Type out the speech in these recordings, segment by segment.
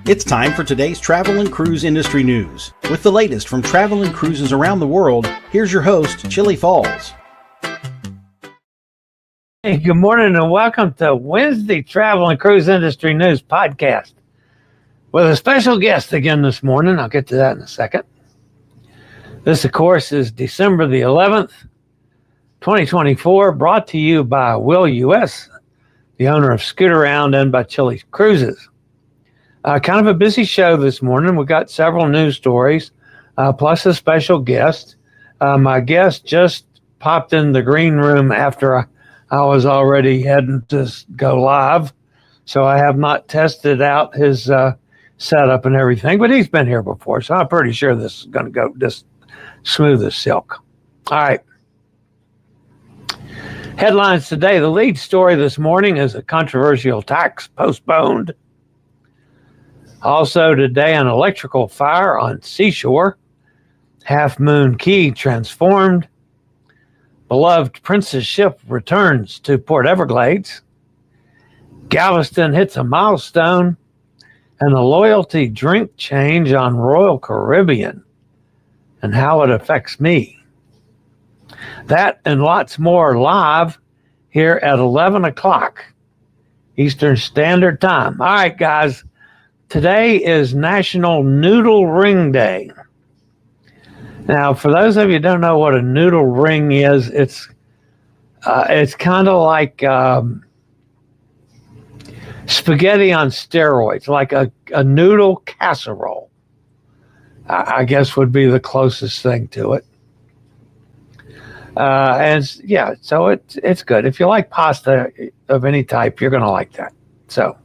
It's time for today's travel and cruise industry news. With the latest from travel and cruises around the world, here's your host, Chillie Falls. Hey, good morning and welcome to Wednesday Travel and Cruise Industry News Podcast with a special guest again this morning. I'll get to that in a second. This, of course, is December the 11th, 2024, brought to you by Will U.S., the owner of Scootaround, and by chilliescruises. Kind of a busy show this morning. We've got several news stories, plus a special guest. My guest just popped in the green room after I was already heading to go live, so I have not tested out his setup and everything, but he's been here before, so I'm pretty sure this is going to go just smooth as silk. All right. Headlines today. The lead story this morning is a controversial tax postponed. Also today, an electrical fire on Seashore. Half Moon Key transformed. Beloved Princess ship returns to Port Everglades. Galveston hits a milestone. And the loyalty drink change on Royal Caribbean and how it affects me. That and lots more live here at 11 o'clock Eastern Standard Time. All right, guys. Today is National Noodle Ring Day. Now, for those of you who don't know what a noodle ring is, it's kind of like spaghetti on steroids, like a noodle casserole, I guess would be the closest thing to it. And yeah, so it's good. If you like pasta of any type, you're going to like that. So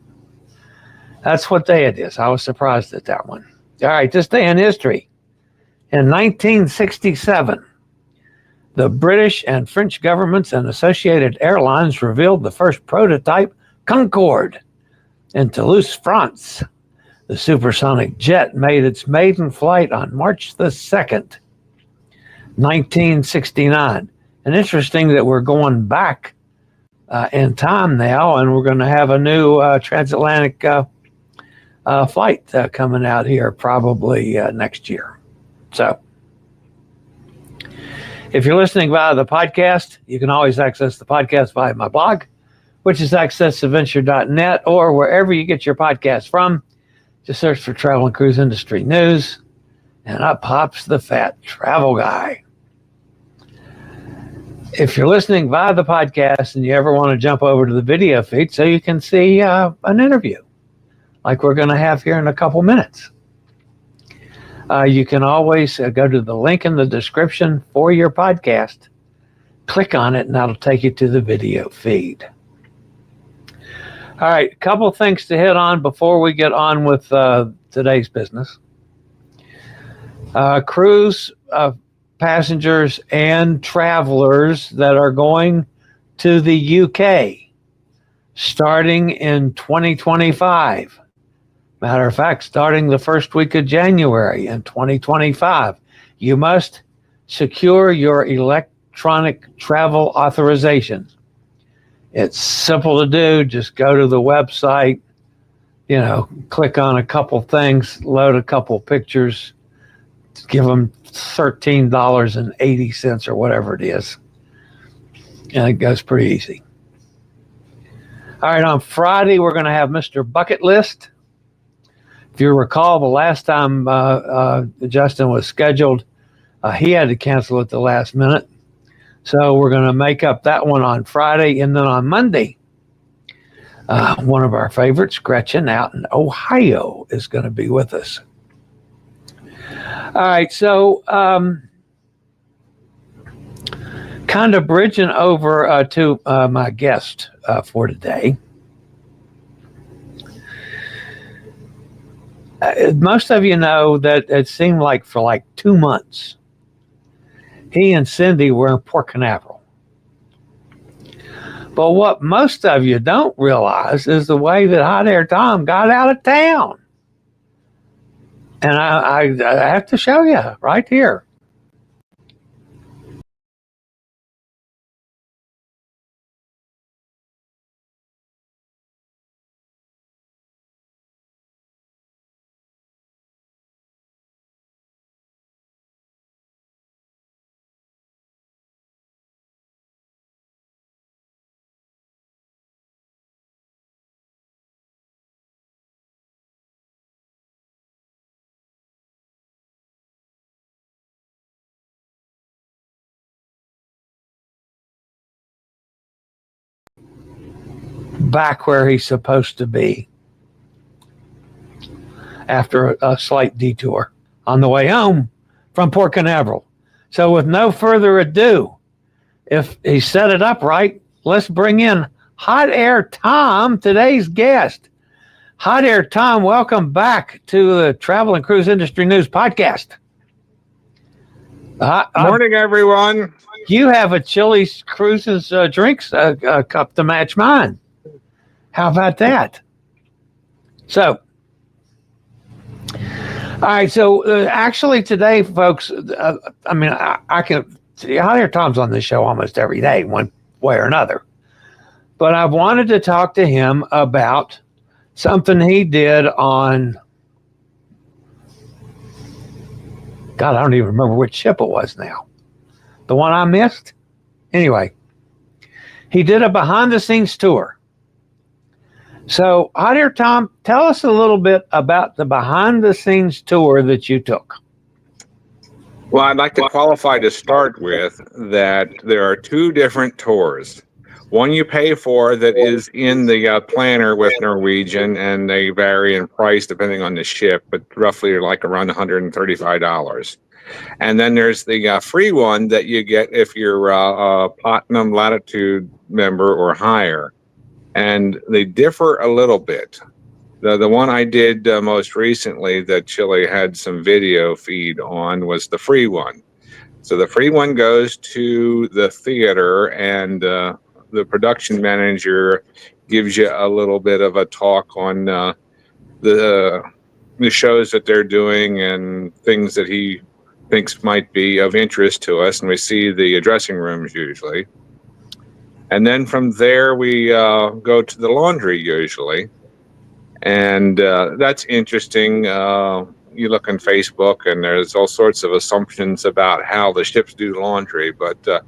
that's what day it is. I was surprised at that one. All right, this day in history. In 1967, the British and French governments and Associated Airlines revealed the first prototype Concorde in Toulouse, France. The supersonic jet made its maiden flight on March the 2nd, 1969. And interesting that we're going back in time now, and we're going to have a new transatlantic flight coming out here probably next year. So if you're listening via the podcast, you can always access the podcast via my blog, which is accessadventure.net, or wherever you get your podcast from. Just search for Travel and Cruise Industry News, and up pops the fat travel guy. If you're listening via the podcast and you ever want to jump over to the video feed so you can see an interview like we're going to have here in a couple minutes, you can always go to the link in the description for your podcast, click on it, and that'll take you to the video feed. All right, a couple of things to hit on before we get on with today's business. Cruise passengers and travelers that are going to the UK starting in 2025. Matter of fact, starting the first week of January in 2025, you must secure your electronic travel authorization. It's simple to do. Just go to the website, click on a couple things, load a couple pictures, give them $13.80 or whatever it is. And it goes pretty easy. All right, on Friday, we're going to have Mr. Bucket List. If you recall, the last time Justin was scheduled, he had to cancel at the last minute. So we're going to make up that one on Friday. And then on Monday, one of our favorites, Gretchen, out in Ohio, is going to be with us. All right, so kind of bridging over to my guest for today. Most of you know that it seemed like for like 2 months, he and Cindy were in Port Canaveral. But what most of you don't realize is the way that Hot Air Tom got out of town. And I have to show you right here. back where he's supposed to be after a slight detour on the way home from Port Canaveral. So with no further ado, if he set it up right, let's bring in Hot Air Tom, today's guest. Hot Air Tom, welcome back to the Travel and Cruise Industry News Podcast. Morning, everyone. You have a Chillie's Cruises drinks cup to match mine. How about that? So, all right. So, actually, today, folks, I can see Hot Air Tom's on this show almost every day, one way or another. But I wanted to talk to him about something he did on, God, I don't even remember which ship it was now. The one I missed? Anyway, he did a behind-the-scenes tour. So, Hot Air Tom, tell us a little bit about the behind-the-scenes tour that you took. Well, I'd like to qualify to start with that there are two different tours. One you pay for that is in the planner with Norwegian, and they vary in price depending on the ship, but roughly like around $135. And then there's the free one that you get if you're a Platinum Latitude member or higher. And they differ a little bit. The one I did most recently that Chillie had some video feed on was the free one. So the free one goes to the theater, and the production manager gives you a little bit of a talk on the shows that they're doing and things that he thinks might be of interest to us. And we see the dressing rooms usually. And then from there, we go to the laundry usually. And that's interesting. You look on Facebook and there's all sorts of assumptions about how the ships do laundry. But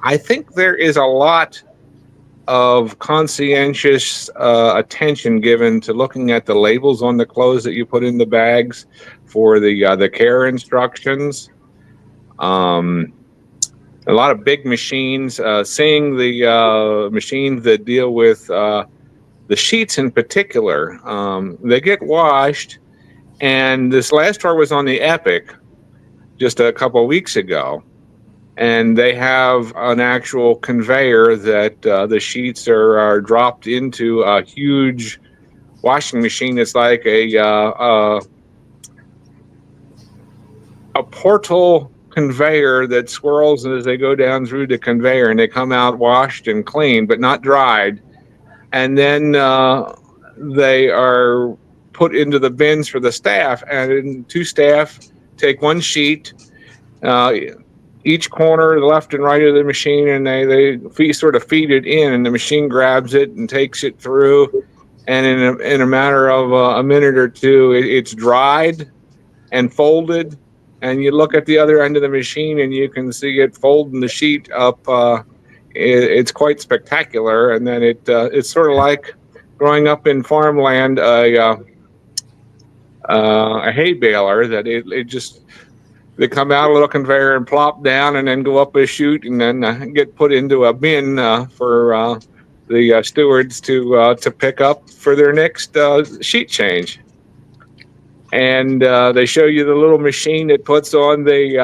I think there is a lot of conscientious attention given to looking at the labels on the clothes that you put in the bags for the care instructions. A lot of big machines, seeing the machines that deal with the sheets in particular, they get washed. And this last tour was on the Epic just a couple of weeks ago. And they have an actual conveyor that the sheets are dropped into a huge washing machine. That's like a portal conveyor that swirls as they go down through the conveyor, and they come out washed and clean, but not dried. And then they are put into the bins for the staff, and two staff take one sheet, each corner, the left and right of the machine, and they sort of feed it in, and the machine grabs it and takes it through. And in a matter of a minute or two, it's dried and folded. And you look at the other end of the machine, and you can see it folding the sheet up. It's quite spectacular. And then it's sort of like growing up in farmland, a hay baler that they come out a little conveyor and plop down and then go up a chute and then get put into a bin for the stewards to pick up for their next sheet change. And they show you the little machine that puts on the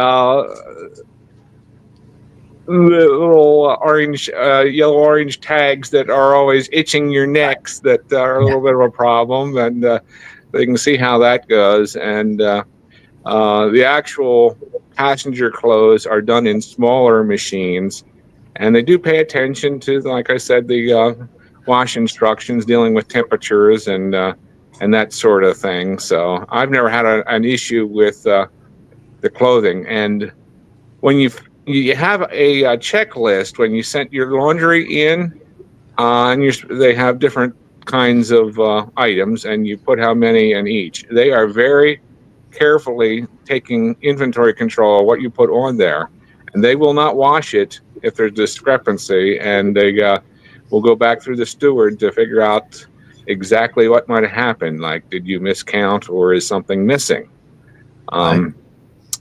little orange, yellow-orange tags that are always itching your necks that are a little bit of a problem. And they can see how that goes. And the actual passenger clothes are done in smaller machines. And they do pay attention to, like I said, the wash instructions dealing with temperatures and that sort of thing. So I've never had an issue with the clothing. And when you have a checklist when you sent your laundry in, and they have different kinds of items, and you put how many in each. They are very carefully taking inventory control of what you put on there, and they will not wash it if there's discrepancy, and they will go back through the steward to figure out exactly what might have happened. Like, did you miscount or is something missing? Right.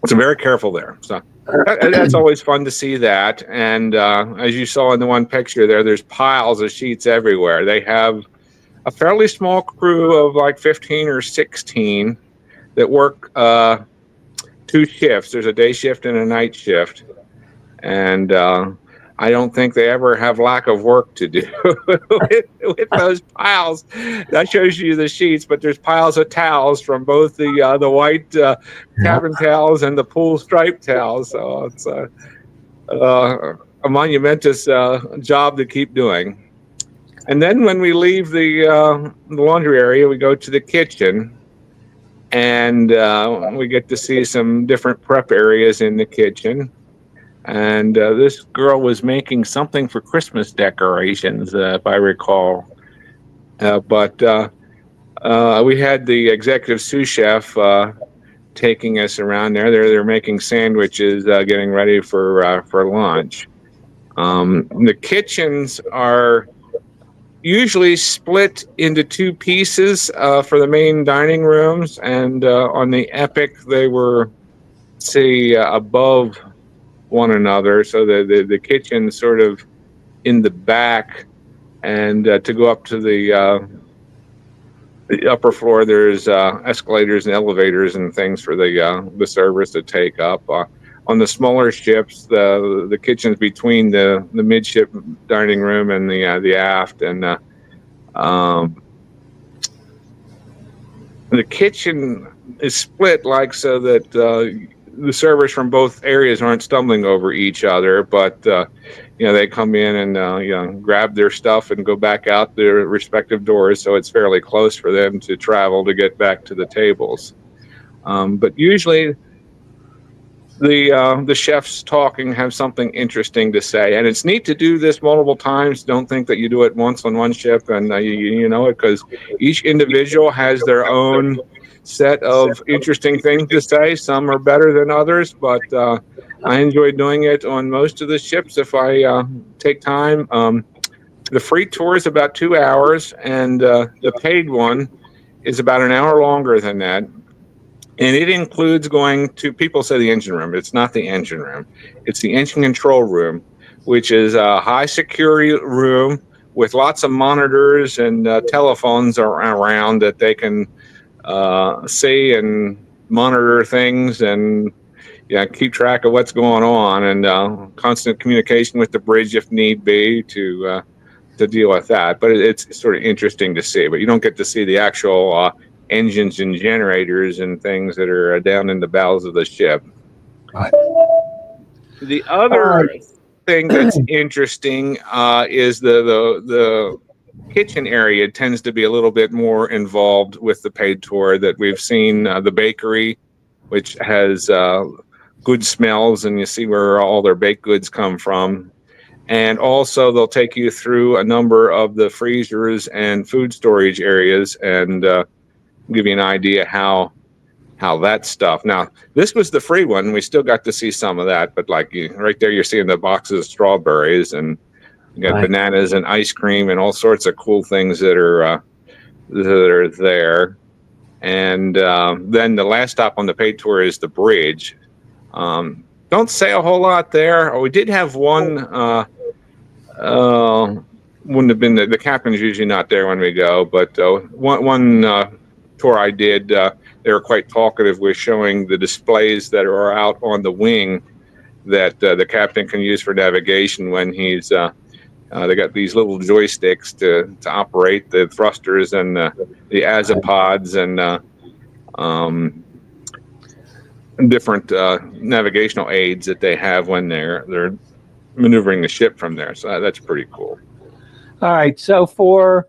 So very careful there. So That's always fun to see that. And as you saw in the one picture there's piles of sheets everywhere. They have a fairly small crew of like 15 or 16 that work 2 shifts. There's a day shift and a night shift. And I don't think they ever have lack of work to do with those piles. That shows you the sheets, but there's piles of towels from both the white cabin towels and the pool striped towels. So it's a monumentous job to keep doing. And then when we leave the laundry area, we go to the kitchen, and we get to see some different prep areas in the kitchen. And this girl was making something for Christmas decorations, if I recall. But we had the executive sous chef taking us around there. They're making sandwiches, getting ready for lunch. The kitchens are usually split into 2 pieces for the main dining rooms, and on the Epic they were, say, above one another, so the kitchen sort of in the back, and to go up to the upper floor there's escalators and elevators and things for the servers to take up. On the smaller ships, the kitchen's between the midship dining room and the aft, and the kitchen is split like so that the servers from both areas aren't stumbling over each other, but they come in and grab their stuff and go back out their respective doors, so it's fairly close for them to travel to get back to the tables. But usually the chefs talking have something interesting to say, and it's neat to do this multiple times. Don't think that you do it once on one ship and you know it, because each individual has their own set of interesting things to say. Some are better than others, but I enjoy doing it on most of the ships if I take time. The free tour is about 2 hours, and the paid one is about an hour longer than that. And it includes going to, people say the engine room. It's not the engine room. It's the engine control room, which is a high security room with lots of monitors and telephones around that they can see and monitor things and keep track of what's going on, and constant communication with the bridge if need be to deal with that. But it's sort of interesting to see, but you don't get to see the actual engines and generators and things that are down in the bowels of the ship. Right. The other thing that's interesting is the kitchen area tends to be a little bit more involved with the paid tour. That we've seen the bakery, which has good smells, and you see where all their baked goods come from. And also they'll take you through a number of the freezers and food storage areas and give you an idea how that stuff. Now, this was the free one. We still got to see some of that, but like right there, you're seeing the boxes of strawberries, and you got bananas and ice cream and all sorts of cool things that are there. And then the last stop on the paid tour is the bridge. Don't say a whole lot there. We did have one. Wouldn't have been the captain's usually not there when we go, but one tour I did, they were quite talkative with showing the displays that are out on the wing that the captain can use for navigation when he's they got these little joysticks to operate the thrusters and the azipods and different navigational aids that they have when they're maneuvering the ship from there. So that's pretty cool. All right. So for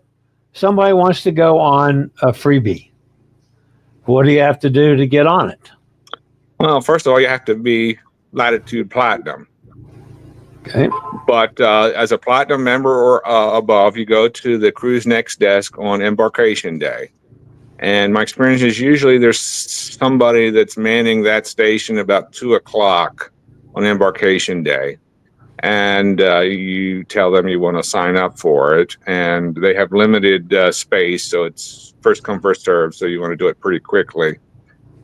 somebody wants to go on a freebie, what do you have to do to get on it? Well, first of all, you have to be Latitude Platinum. Okay. But as a Platinum member or above, you go to the Cruise Next desk on embarkation day. And my experience is usually there's somebody that's manning that station about 2:00 on embarkation day. And you tell them you want to sign up for it. And they have limited space, so it's first come, first served. So you want to do it pretty quickly.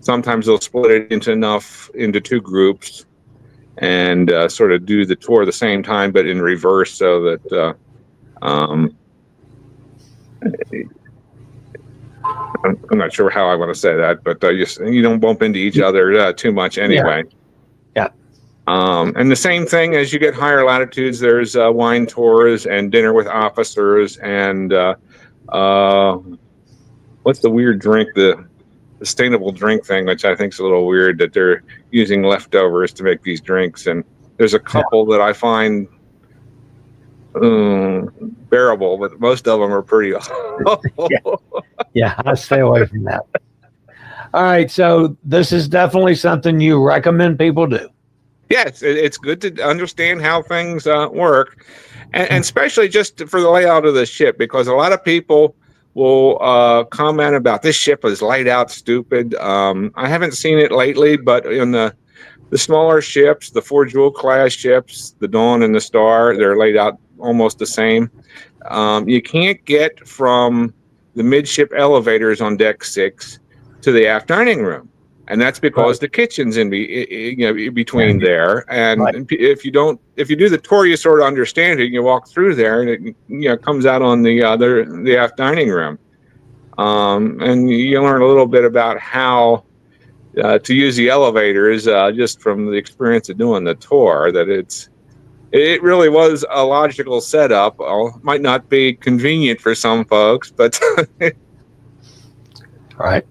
Sometimes they'll split it into 2 groups. and sort of do the tour at the same time, but in reverse, so that I'm not sure how I want to say that, but you don't bump into each other too much anyway. Yeah. And the same thing as you get higher latitudes, there's wine tours and dinner with officers and what's the weird drink, the sustainable drink thing, which I think is a little weird that they're using leftovers to make these drinks. And there's a couple that I find bearable, but most of them are pretty Yeah, I stay away from that. All right, so this is definitely something you recommend people do. Yes, it's good to understand how things work, and especially just for the layout of the ship, because a lot of people will comment about this ship is laid out stupid. I haven't seen it lately, but in the smaller ships, the 4 Jewel class ships, the Dawn and the Star, they're laid out almost the same. You can't get from the midship elevators on deck 6 to the aft dining room, and that's because the kitchen's in between there. And if you do the tour, you sort of understand it. You walk through there, and it comes out on the aft dining room, and you learn a little bit about how to use the elevators just from the experience of doing the tour. That it really was a logical setup. Might not be convenient for some folks, but Right.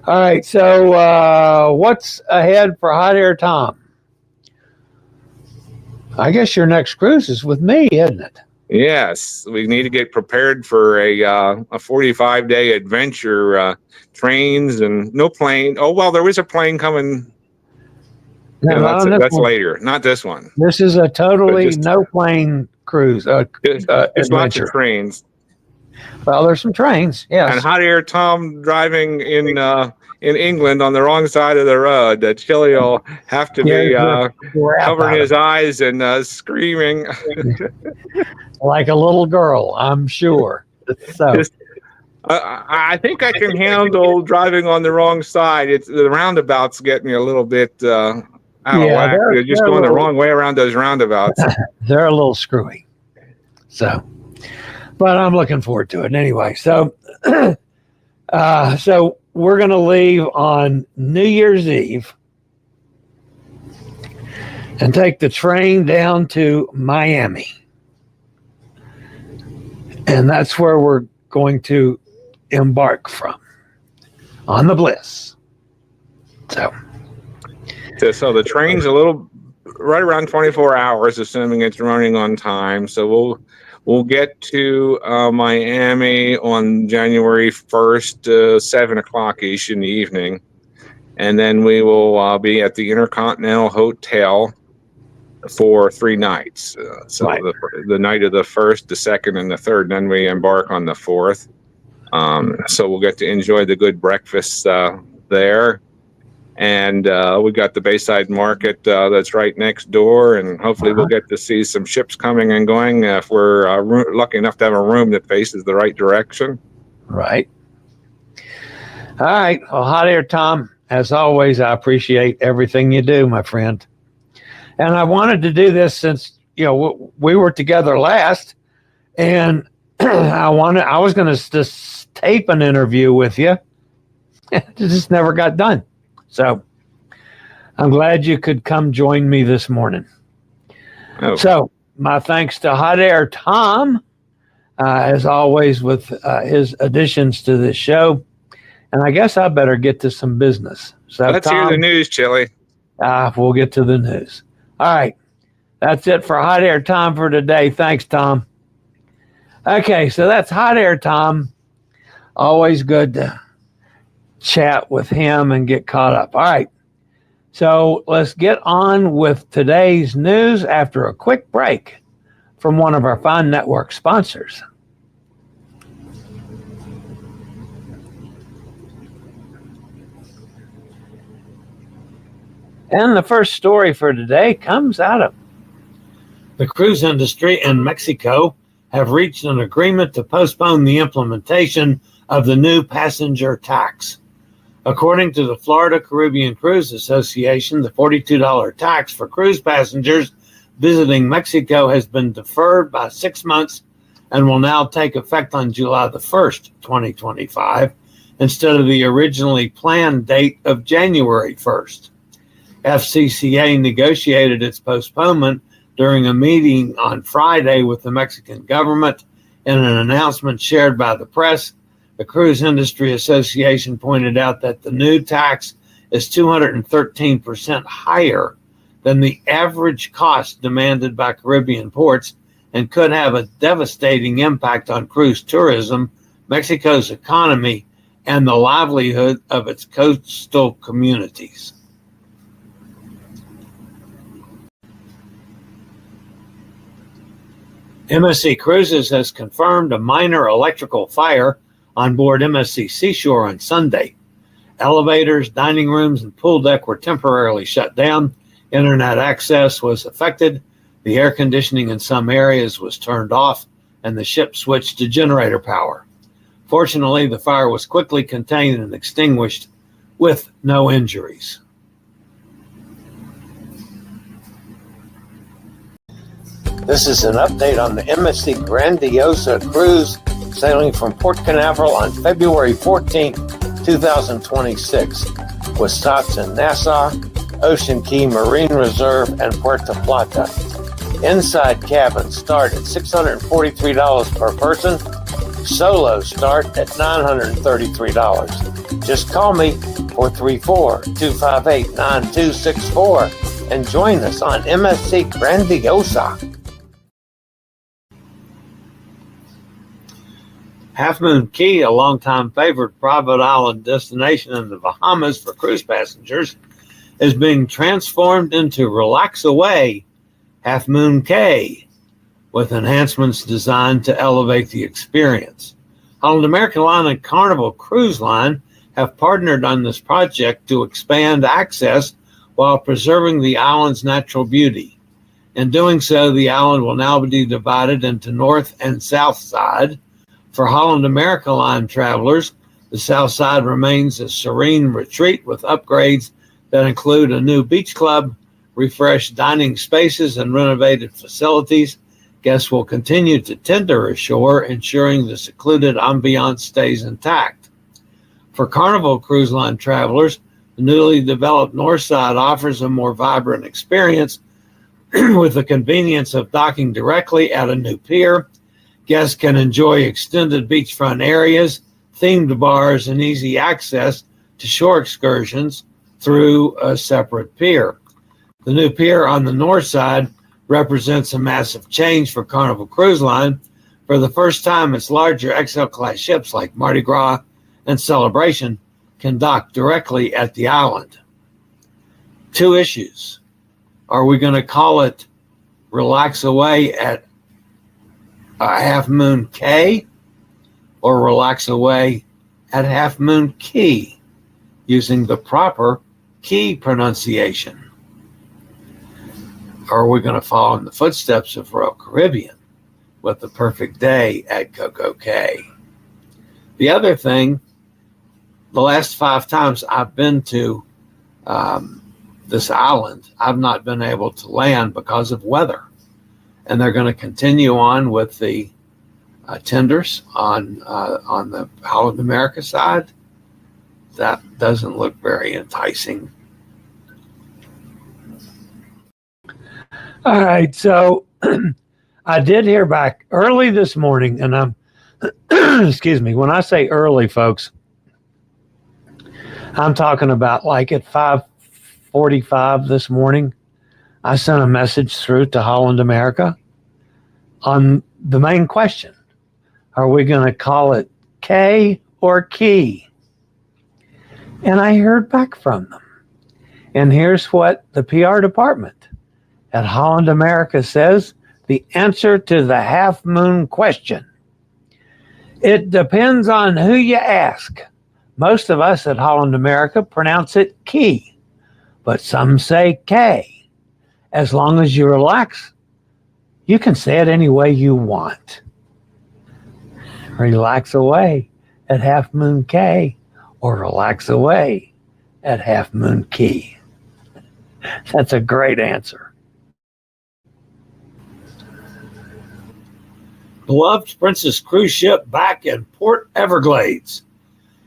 All right, so what's ahead for Hot Air Tom? I guess your next cruise is with me, isn't it? Yes, we need to get prepared for a 45-day adventure. Trains and no plane. Oh, well, there is a plane coming. No, That's later, not this one. This is a totally no plane cruise. It's lots of trains. Well, there's some trains, yes. And Hot Air Tom driving in England on the wrong side of the road. Chillie will have to be covering his eyes and screaming. Like a little girl, I'm sure. So. I think I can handle driving on the wrong side. The roundabouts get me a little bit out of whack. They're just going the wrong way around those roundabouts. They're a little screwy. So, but I'm looking forward to it anyway. So, so we're going to leave on New Year's Eve and take the train down to Miami. And that's where we're going to embark from on the Bliss. So the train's a little right around 24 hours, assuming it's running on time. So we'll get to Miami on January 1st, 7 o'clock ish in the evening, and then we will be at the Intercontinental Hotel for 3 nights. The night of the 1st, the 2nd, and the 3rd. Then we embark on the 4th. So we'll get to enjoy the good breakfast there. And we got the Bayside Market that's right next door. And hopefully we'll get to see some ships coming and going if we're lucky enough to have a room that faces the right direction. Right. All right. Well, Hot Air Tom, as always, I appreciate everything you do, my friend. And I wanted to do this since, we were together last. And I was going to just tape an interview with you. It just never got done. So I'm glad you could come join me this morning. Oh. So my thanks to Hot Air Tom, as always, with his additions to this show. And I guess I better get to some business. So let's hear the news, Chillie. We'll get to the news. All right. That's it for Hot Air Tom for today. Thanks, Tom. Okay, so that's Hot Air Tom. Always good to chat with him and get caught up. All right, so let's get on with today's news after a quick break from one of our fine network sponsors. And the first story for today comes out of the cruise industry in Mexico have reached an agreement to postpone the implementation of the new passenger tax. According to the Florida Caribbean Cruise Association, the $42 tax for cruise passengers visiting Mexico has been deferred by 6 months and will now take effect on July the 1st, 2025, instead of the originally planned date of January 1st. FCCA negotiated its postponement during a meeting on Friday with the Mexican government. In an announcement shared by the press, the Cruise Industry Association pointed out that the new tax is 213% higher than the average cost demanded by Caribbean ports and could have a devastating impact on cruise tourism, Mexico's economy, and the livelihood of its coastal communities. MSC Cruises has confirmed a minor electrical fire on board MSC Seashore on Sunday. Elevators, dining rooms, and pool deck were temporarily shut down. Internet access was affected. The air conditioning in some areas was turned off, and the ship switched to generator power. Fortunately, the fire was quickly contained and extinguished with no injuries. This is an update on the MSC Grandiosa cruise sailing from Port Canaveral on February 14, 2026, with stops in Nassau, Ocean Key Marine Reserve, and Puerto Plata. Inside cabins start at $643 per person. Solos start at $933. Just call me 434-258-9264 and join us on MSC Grandiosa. Half Moon Cay, a longtime favorite private island destination in the Bahamas for cruise passengers, is being transformed into Relax Away Half Moon Cay, with enhancements designed to elevate the experience. Holland American Line and Carnival Cruise Line have partnered on this project to expand access while preserving the island's natural beauty. In doing so, the island will now be divided into north and south side. For Holland America Line travelers, the south side remains a serene retreat with upgrades that include a new beach club, refreshed dining spaces, and renovated facilities. Guests will continue to tender ashore, ensuring the secluded ambiance stays intact. For Carnival Cruise Line travelers, the newly developed north side offers a more vibrant experience with the convenience of docking directly at a new pier. Guests can enjoy extended beachfront areas, themed bars, and easy access to shore excursions through a separate pier. The new pier on the north side represents a massive change for Carnival Cruise Line. For the first time, its larger XL-class ships like Mardi Gras and Celebration can dock directly at the island. Two issues. Are we going to call it Relax Away at Half Moon Cay or Relax Away at Half Moon Cay, using the proper key pronunciation? Or are we going to follow in the footsteps of Royal Caribbean with the perfect day at Coco Cay? The other thing, the last 5 times I've been to this island, I've not been able to land because of weather. And they're going to continue on with the tenders on the Holland America side. That doesn't look very enticing. All right, so I did hear back early this morning, and I'm, excuse me, when I say early, folks, I'm talking about like at 5:45 this morning. I sent a message through to Holland America on the main question. Are we going to call it K or Key? And I heard back from them. And here's what the PR department at Holland America says, the answer to the half moon question. It depends on who you ask. Most of us at Holland America pronounce it Key, but some say K. As long as you relax, you can say it any way you want. Relax away at Half Moon Cay or relax away at Half Moon Cay? That's a great answer. Beloved Princess cruise ship back in Port Everglades.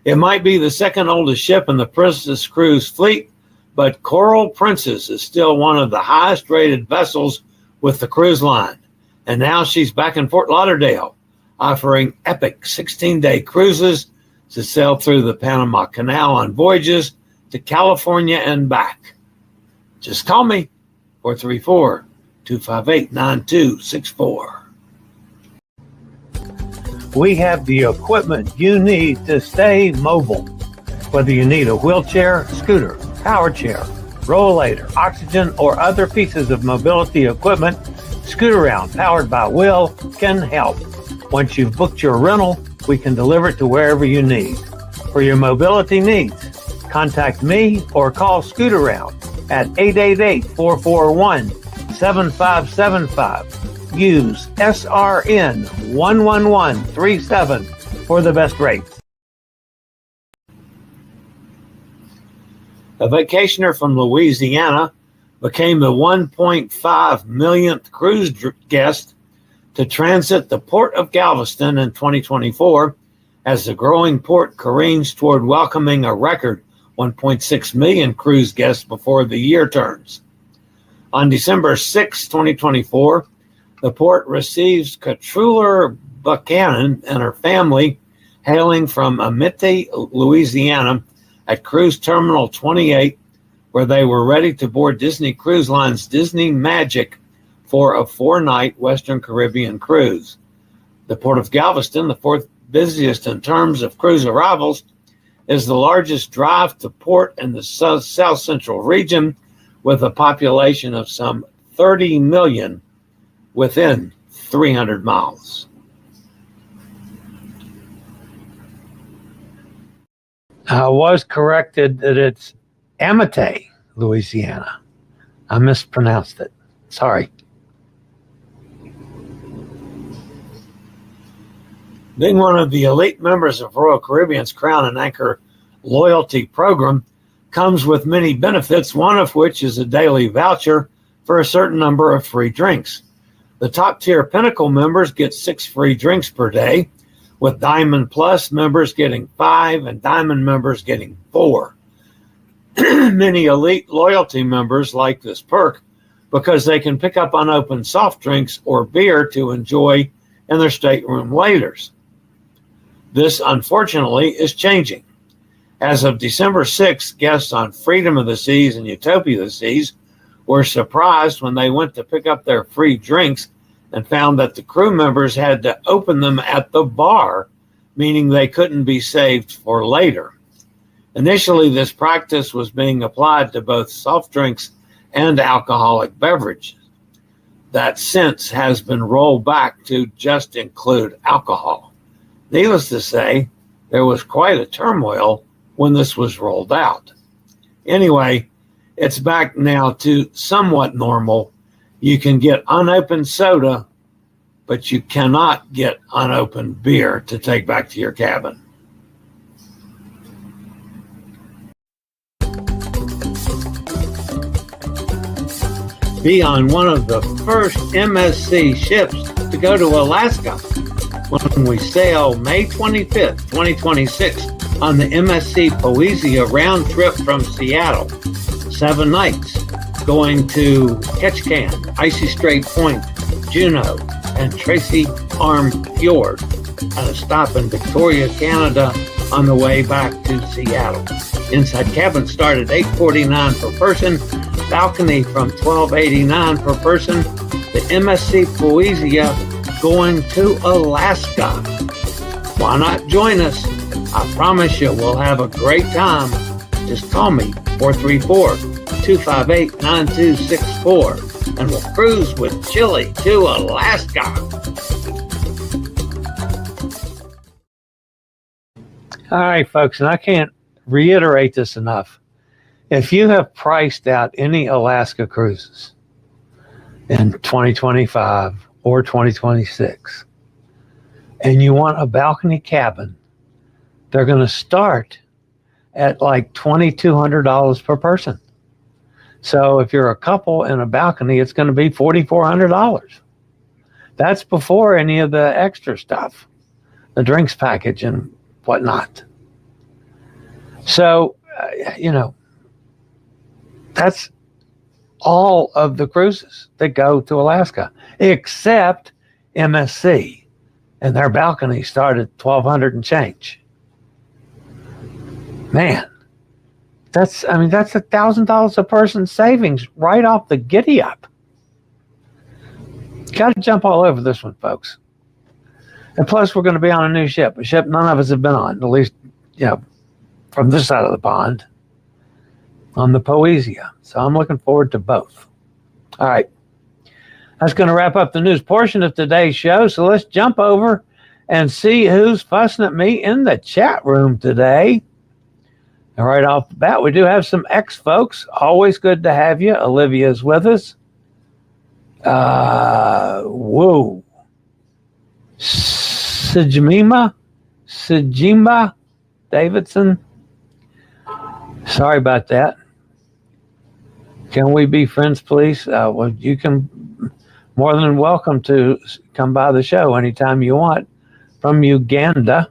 It might be the second oldest ship in the Princess Cruise fleet, but Coral Princess is still one of the highest rated vessels with the cruise line. And now she's back in Fort Lauderdale, offering epic 16-day cruises to sail through the Panama Canal on voyages to California and back. Just call me, 434-258-9264. We have the equipment you need to stay mobile. Whether you need a wheelchair, scooter, power chair, rollator, oxygen, or other pieces of mobility equipment, Scoot-Around, powered by Will, can help. Once you've booked your rental, we can deliver it to wherever you need. For your mobility needs, contact me or call Scoot-Around at 888-441-7575. Use SRN 11137 for the best rates. A vacationer from Louisiana became the 1.5 millionth cruise guest to transit the port of Galveston in 2024 as the growing port careens toward welcoming a record 1.6 million cruise guests before the year turns. On December 6, 2024, the port receives Katruller Buchanan and her family hailing from Amite, Louisiana at Cruise Terminal 28, where they were ready to board Disney Cruise Line's Disney Magic for a 4-night Western Caribbean cruise. The Port of Galveston, the fourth busiest in terms of cruise arrivals, is the largest drive to port in the South Central region, with a population of some 30 million within 300 miles. I was corrected that it's Amite, Louisiana. I mispronounced it. Sorry. Being one of the elite members of Royal Caribbean's Crown and Anchor loyalty program comes with many benefits, one of which is a daily voucher for a certain number of free drinks. The top-tier Pinnacle members get 6 free drinks per day, with Diamond Plus members getting 5 and Diamond members getting 4. Many elite loyalty members like this perk because they can pick up unopened soft drinks or beer to enjoy in their stateroom waiters. This, unfortunately, is changing. As of December 6th, guests on Freedom of the Seas and Utopia of the Seas were surprised when they went to pick up their free drinks and found that the crew members had to open them at the bar, meaning they couldn't be saved for later. Initially, this practice was being applied to both soft drinks and alcoholic beverages. That since has been rolled back to just include alcohol. Needless to say, there was quite a turmoil when this was rolled out. Anyway, it's back now to somewhat normal. You can get unopened soda, but you cannot get unopened beer to take back to your cabin. Be on one of the first MSC ships to go to Alaska when we sail May 25th, 2026 on the MSC Poesia round trip from Seattle. 7 nights going to Ketchikan, Icy Strait Point, Juneau, and Tracy Arm Fjord, and a stop in Victoria, Canada on the way back to Seattle. Inside cabin start at $849 per person, balcony from $1289 per person. The MSC Poesia going to Alaska. Why not join us? I promise you we'll have a great time. Just call me, 434-258-9264, and we'll cruise with Chillie to Alaska. All right, folks, and I can't reiterate this enough. If you have priced out any Alaska cruises in 2025 or 2026, and you want a balcony cabin, they're going to start at like $2,200 per person. So if you're a couple in a balcony, it's going to be $4,400. That's before any of the extra stuff, the drinks package and whatnot. So, that's all of the cruises that go to Alaska, except MSC, and their balcony started $1,200 and change. Man, that's $1,000 a person savings right off the giddy up. Got to jump all over this one, folks. And plus, we're going to be on a new ship, a ship none of us have been on, at least, from this side of the pond, on the Poesia. So I'm looking forward to both. All right. That's going to wrap up the news portion of today's show. So let's jump over and see who's fussing at me in the chat room today. And right off the bat, we do have some ex-folks. Always good to have you. Olivia's with us. Whoa. Sejima Davidson. Sorry about that. Can we be friends, please? Well, you can more than welcome to come by the show anytime you want. From Uganda.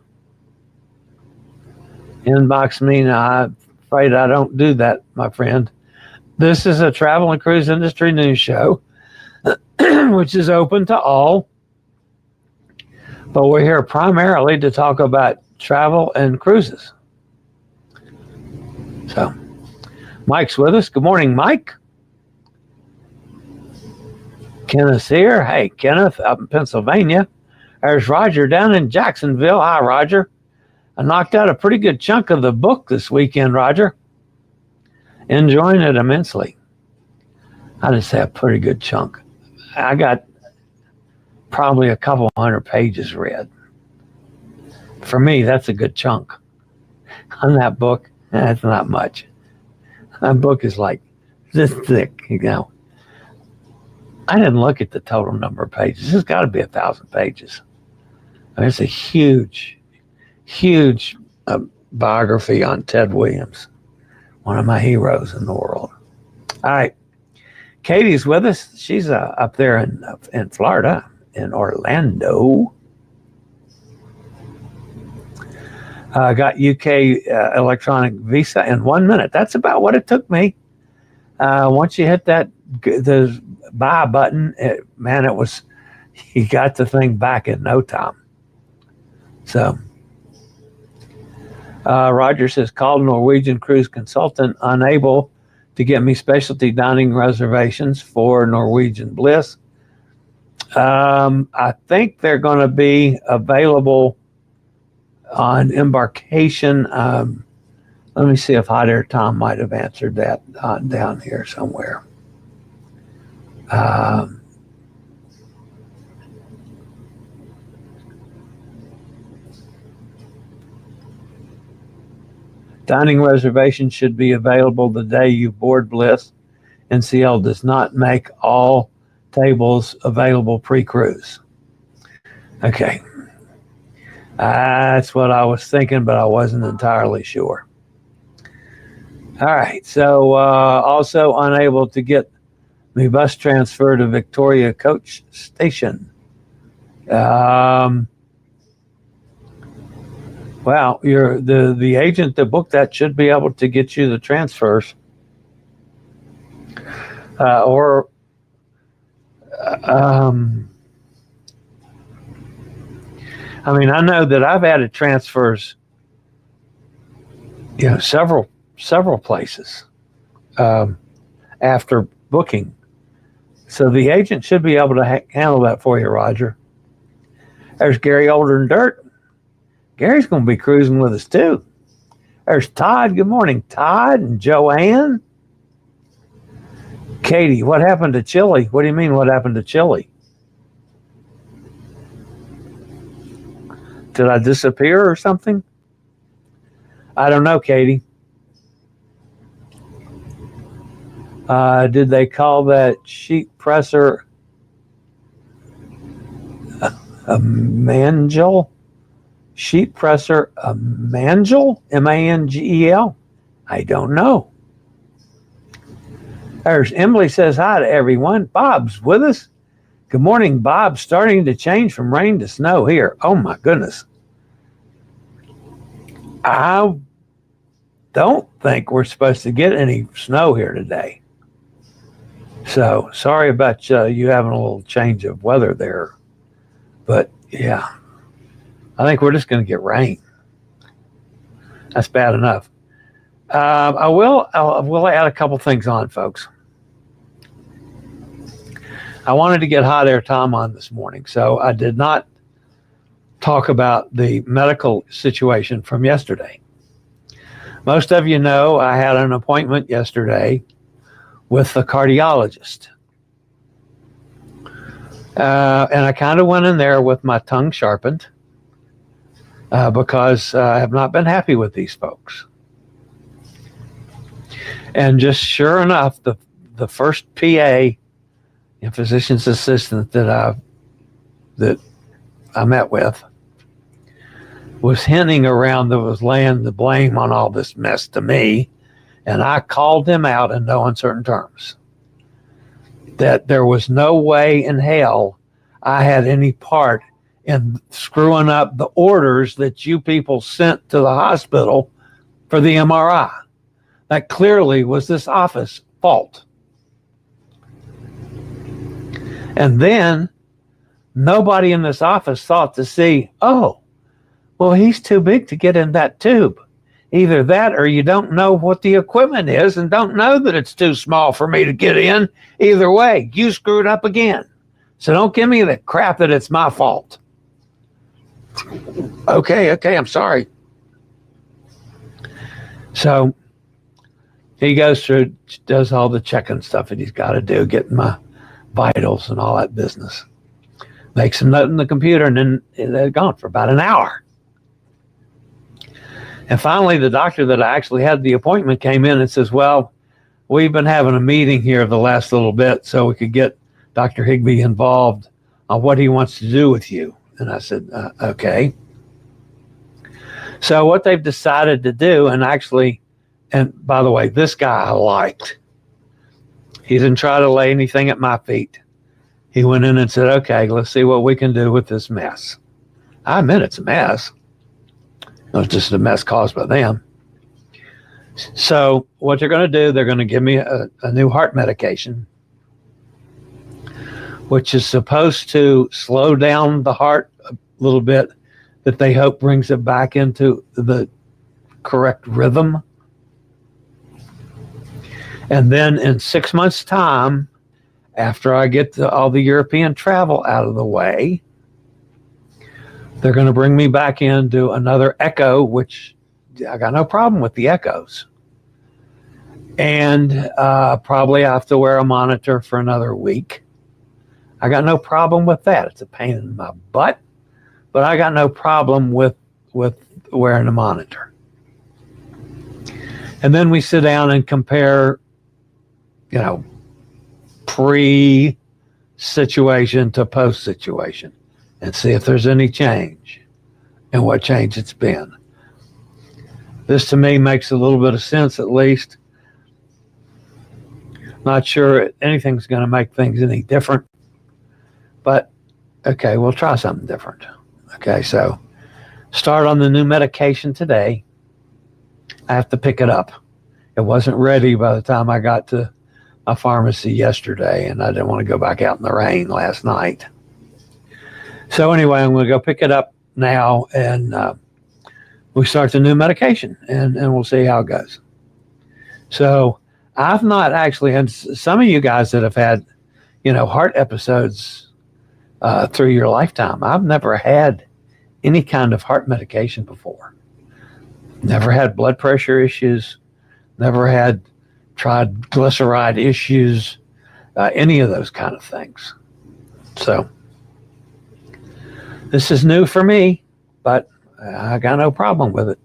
Inbox me. Now, I'm afraid I don't do that, my friend. This is a travel and cruise industry news show, which is open to all. But we're here primarily to talk about travel and cruises. So, Mike's with us. Good morning, Mike. Kenneth's here. Hey, Kenneth, up in Pennsylvania. There's Roger down in Jacksonville. Hi, Roger. I knocked out a pretty good chunk of the book this weekend, Roger. Enjoying it immensely. I just say a pretty good chunk. I got probably a couple hundred pages read. For me, that's a good chunk. On that book, that's not much. That book is like this thick, I didn't look at the total number of pages. It's got to be 1,000 pages. I mean, it's a huge biography on Ted Williams, one of my heroes in the world. All right. Katie's with us. She's up there in Florida, in Orlando. Got UK electronic visa in 1 minute. That's about what it took me. Once you hit the buy button, you got the thing back in no time. So, Roger says, called Norwegian cruise consultant, unable to get me specialty dining reservations for Norwegian Bliss. I think they're going to be available on embarkation. Let me see if Hot Air Tom might have answered that down here somewhere. Dining reservations should be available the day you board Bliss. NCL does not make all tables available pre-cruise. Okay. That's what I was thinking, but I wasn't entirely sure. All right. So also unable to get the bus transfer to Victoria Coach Station. Well, the agent that booked that should be able to get you the transfers. I know that I've added transfers, several places after booking. So the agent should be able to handle that for you, Roger. There's Gary Older and Dirt. Gary's going to be cruising with us too. There's Todd. Good morning, Todd and Joanne. Katie, what happened to Chillie? What do you mean, what happened to Chillie? Did I disappear or something? I don't know, Katie. Did they call that sheet presser a mangel? Sheet presser a mangel? M-A-N-G-E-L? I don't know. There's Emily says hi to everyone. Bob's with us. Good morning, Bob. Starting to change from rain to snow here. Oh my goodness. I don't think we're supposed to get any snow here today. So sorry about you having a little change of weather there. But yeah, I think we're just going to get rain. That's bad enough. I will add a couple things on, folks. I wanted to get Hot Air Tom on this morning, so I did not talk about the medical situation from yesterday. Most of you know I had an appointment yesterday with the cardiologist. And I kind of went in there with my tongue sharpened because I have not been happy with these folks. And just sure enough, the first PA and physician's assistant that I met with was hinting around that was laying the blame on all this mess to me. And I called him out in no uncertain terms that there was no way in hell I had any part in screwing up the orders that you people sent to the hospital for the MRI. That clearly was this office fault. And then nobody in this office thought to see, oh, well, he's too big to get in that tube. Either that or you don't know what the equipment is and don't know that it's too small for me to get in. Either way, you screwed up again. So don't give me the crap that it's my fault. Okay, I'm sorry. So he goes through, does all the checking stuff that he's got to do, getting my vitals and all that business. Makes a note in the computer, and then they're gone for about an hour. And finally, the doctor that I actually had the appointment came in and says, well, we've been having a meeting here the last little bit so we could get Dr. Higbee involved on what he wants to do with you. And I said, okay. So what they've decided to do, and by the way, this guy I liked. He didn't try to lay anything at my feet. He went in and said, okay, let's see what we can do with this mess. I admit it's a mess. It's just a mess caused by them. So what they're going to do, they're going to give me a new heart medication, which is supposed to slow down the heart a little bit, that they hope brings it back into the correct rhythm. And then in 6 months' time, after I get all the European travel out of the way, they're going to bring me back in, do another echo, which I got no problem with the echoes. And probably I have to wear a monitor for another week. I got no problem with that. It's a pain in my butt, but I got no problem with wearing a monitor. And then we sit down and compare, pre-situation to post-situation and see if there's any change and what change it's been. This to me makes a little bit of sense, at least. Not sure anything's going to make things any different, but okay, we'll try something different. Okay, so start on the new medication today. I have to pick it up. It wasn't ready by the time I got to my pharmacy yesterday, and I didn't want to go back out in the rain last night. So anyway, I'm going to go pick it up now, and we start the new medication, and we'll see how it goes. So I've not actually had, some of you guys that have had, heart episodes through your lifetime, I've never had any kind of heart medication before. Never had blood pressure issues, never had triglyceride issues, any of those kind of things. So this is new for me, but I got no problem with it.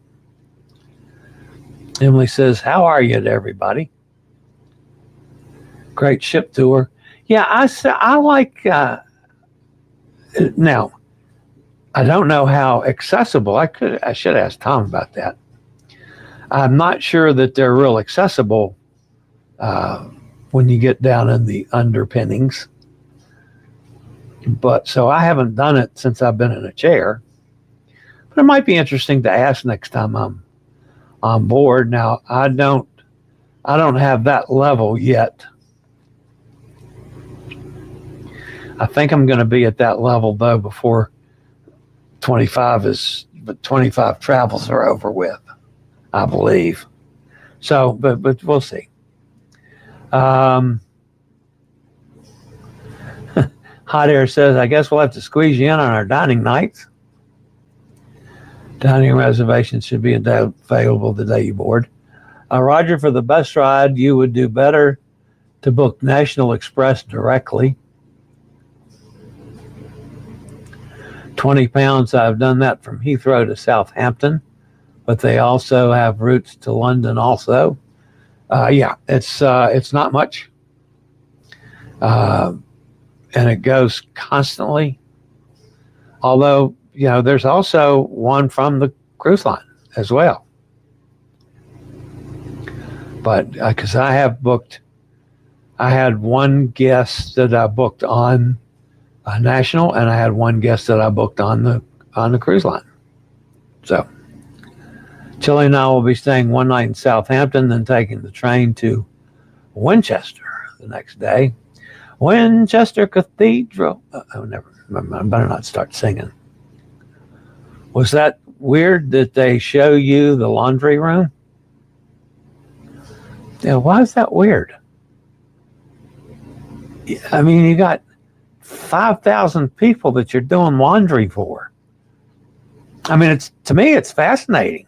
Emily says, how are you to everybody? Great ship tour. Yeah, I like, now, I don't know how accessible, I should ask Tom about that. I'm not sure that they're real accessible when you get down in the underpinnings. But so I haven't done it since I've been in a chair. But it might be interesting to ask next time I'm on board. Now I don't have that level yet. I think I'm going to be at that level though before 25 travels are over with, I believe. So, but we'll see. Hot Air says, I guess we'll have to squeeze you in on our dining nights. Dining reservations should be available the day you board. Roger, for the bus ride, you would do better to book National Express directly. 20 pounds, I've done that from Heathrow to Southampton, but they also have routes to London also. Yeah, it's not much. And it goes constantly. Although, there's also one from the cruise line as well. But because I had one guest that I booked on National, and I had one guest that I booked on the cruise line. So Chillie and I will be staying one night in Southampton, then taking the train to Winchester the next day. Winchester Cathedral. Never. I better not start singing. Was that weird that they show you the laundry room? Yeah, why is that weird? I mean, you got 5,000 people that you're doing laundry for. I mean, to me, it's fascinating.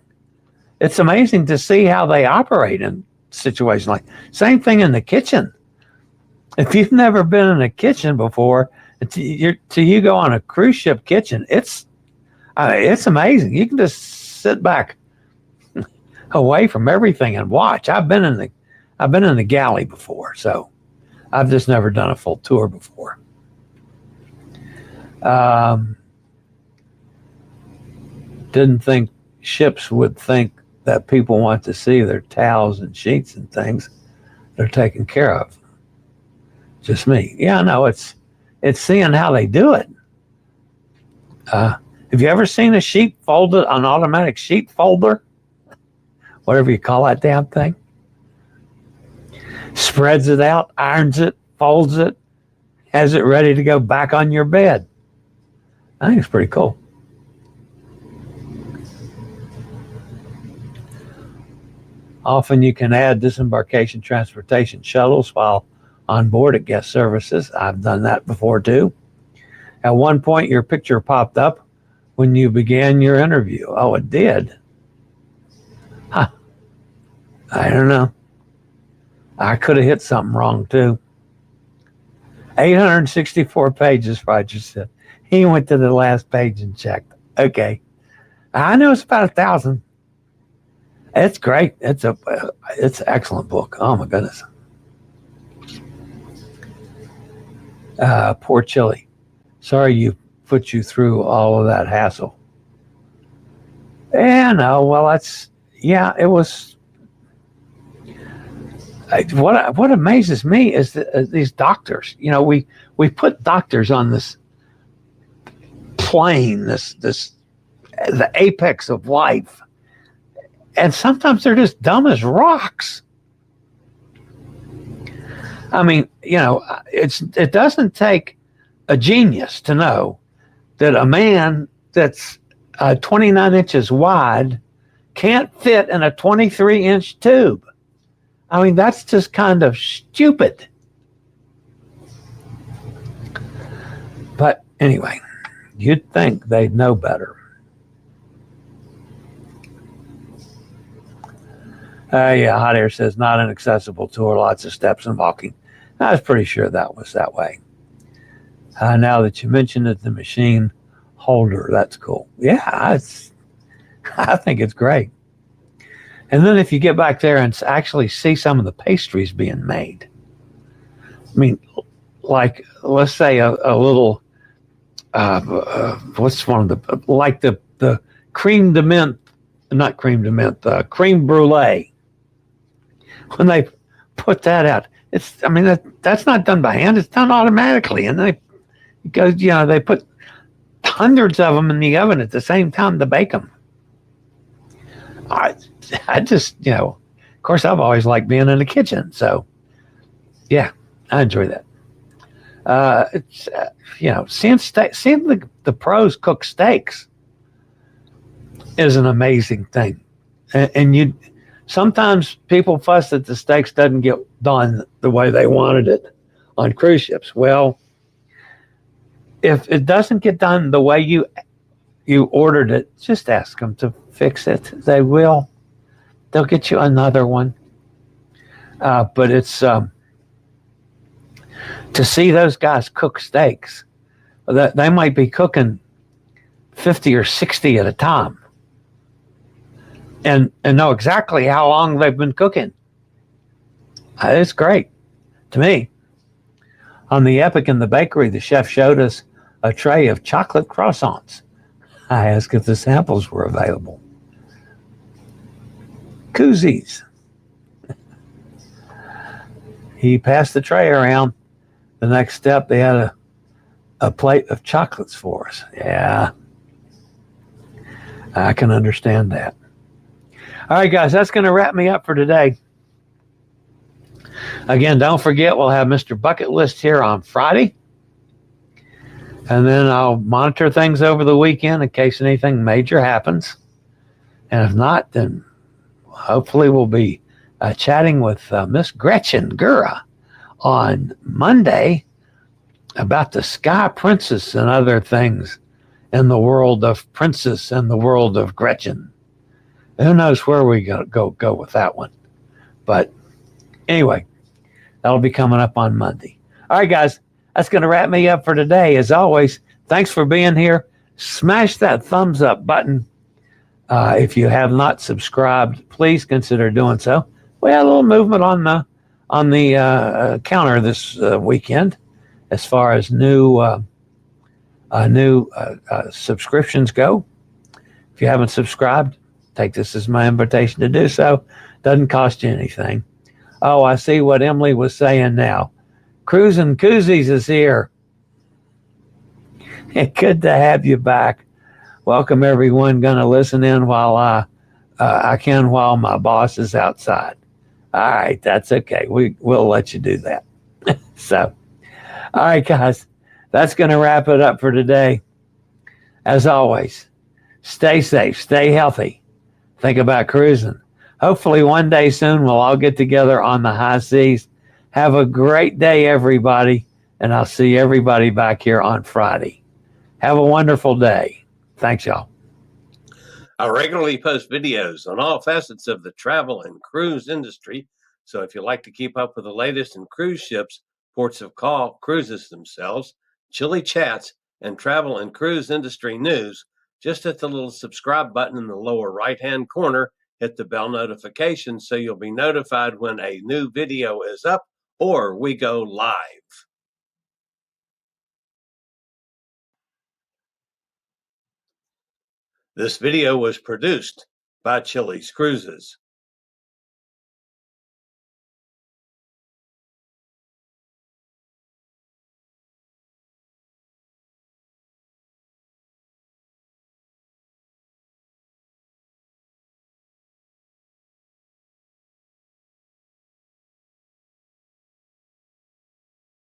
It's amazing to see how they operate in situations like same thing in the kitchen. If you've never been in a kitchen before, till you go on a cruise ship kitchen, it's amazing. You can just sit back away from everything and watch. I've been in the galley before, so I've just never done a full tour before. Didn't think ships would think that people want to see their towels and sheets and things they're taken care of. Just me. Yeah, no, it's seeing how they do it. Have you ever seen a sheet folded, an automatic sheet folder? Whatever you call that damn thing. Spreads it out, irons it, folds it, has it ready to go back on your bed. I think it's pretty cool. Often you can add disembarkation transportation shuttles while on board at guest services. I've done that before too. At one point, your picture popped up when you began your interview. Oh, it did? Huh. I don't know. I could have hit something wrong too. 864 pages, Roger said. He went to the last page and checked. Okay. I know it's about 1,000. It's great. It's an excellent book. Oh my goodness. Poor Chillie. Sorry you put you through all of that hassle. Yeah, no, well, it was. What amazes me is that these doctors, we put doctors on this plane, the apex of life. And sometimes they're just dumb as rocks. I mean, it doesn't take a genius to know that a man that's 29 inches wide can't fit in a 23-inch tube. I mean, that's just kind of stupid. But anyway, you'd think they'd know better. Yeah, Hot Air says not an accessible tour, lots of steps and walking. I was pretty sure that was that way. Now that you mentioned it, the machine holder, that's cool. Yeah, I think it's great. And then if you get back there and actually see some of the pastries being made, I mean, like, let's say a little, what's one of the, like the creme de menthe not creme de menthe, creme brulee. When they put that out, that's not done by hand. It's done automatically, and they put hundreds of them in the oven at the same time to bake them. I just, of course, I've always liked being in the kitchen, so yeah, I enjoy that. Seeing the pros cook steaks is an amazing thing, and sometimes people fuss that the steaks doesn't get done the way they wanted it on cruise ships. Well, if it doesn't get done the way you ordered it, just ask them to fix it. They will. They'll get you another one. But it's to see those guys cook steaks. That they might be cooking 50 or 60 at a time, and know exactly how long they've been cooking. It's great to me. On the Epic in the bakery, the chef showed us a tray of chocolate croissants. I asked if the samples were available. Koozies. He passed the tray around. The next step, they had a plate of chocolates for us. Yeah, I can understand that. All right, guys, that's going to wrap me up for today. Again, don't forget, we'll have Mr. Bucket List here on Friday. And then I'll monitor things over the weekend in case anything major happens. And if not, then hopefully we'll be chatting with Miss Gretchen Gura on Monday about the Sky Princess and other things in the world of Princess and the world of Gretchen. Who knows where we go with that one. But anyway, that'll be coming up on Monday. All right, guys, that's going to wrap me up for today. As always, thanks for being here. Smash that thumbs up button. If you have not subscribed, please consider doing so. We had a little movement on the counter this weekend as far as new subscriptions go. If you haven't subscribed, take this as my invitation to do so. Doesn't cost you anything. Oh, I see what Emily was saying now. Cruising Koozies is here. Good to have you back. Welcome, everyone. Going to listen in while while my boss is outside. All right, that's okay. We'll let you do that. So, all right, guys, that's going to wrap it up for today. As always, stay safe, stay healthy. Think about cruising. Hopefully one day soon we'll all get together on the high seas. Have a great day, everybody, and I'll see everybody back here on Friday. Have a wonderful day. Thanks, y'all. I regularly post videos on all facets of the travel and cruise industry, so if you like to keep up with the latest in cruise ships, ports of call, cruises themselves, Chillie chats, and travel and cruise industry news, just hit the little subscribe button in the lower right-hand corner, hit the bell notification so you'll be notified when a new video is up or we go live. This video was produced by Chilliescruises.